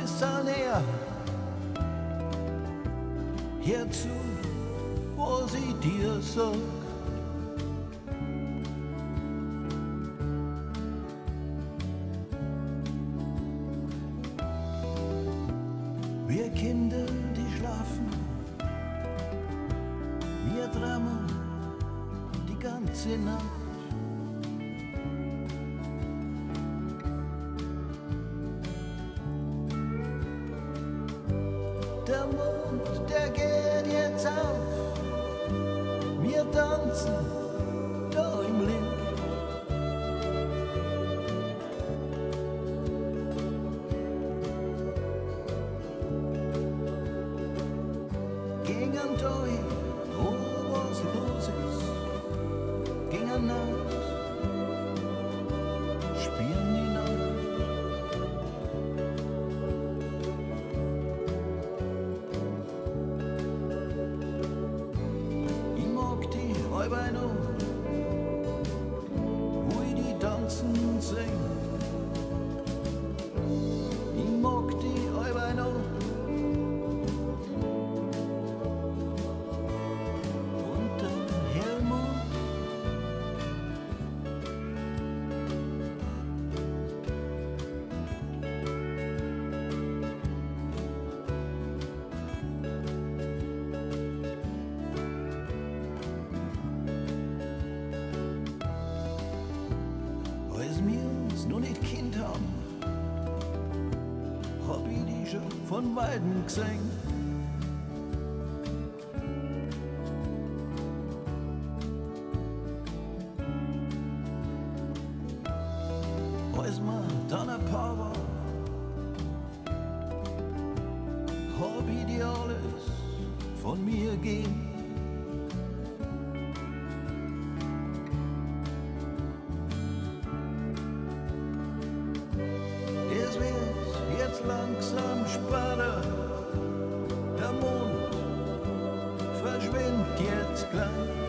ist all näher. Hör zu, was ich dir sag. Wir Kinder, die schlafen, wir träumen die ganze Nacht. Der Mond, der geht jetzt auf, wir tanzen da im Licht. Gegen ein Tag, wo was los ist, gegen ein Nacht, spielen die Nacht. Ich mag die halbe noch, wo ich die tanzen sing. Ich mag die halbe noch. Als wir uns noch nicht Kind haben, hab ich die schon von Weitem gesehen. Als wir dann ein Paar waren, hab ich dir alles von mir gegeben. Es wird jetzt langsam später, der Mond verschwindet jetzt gleich.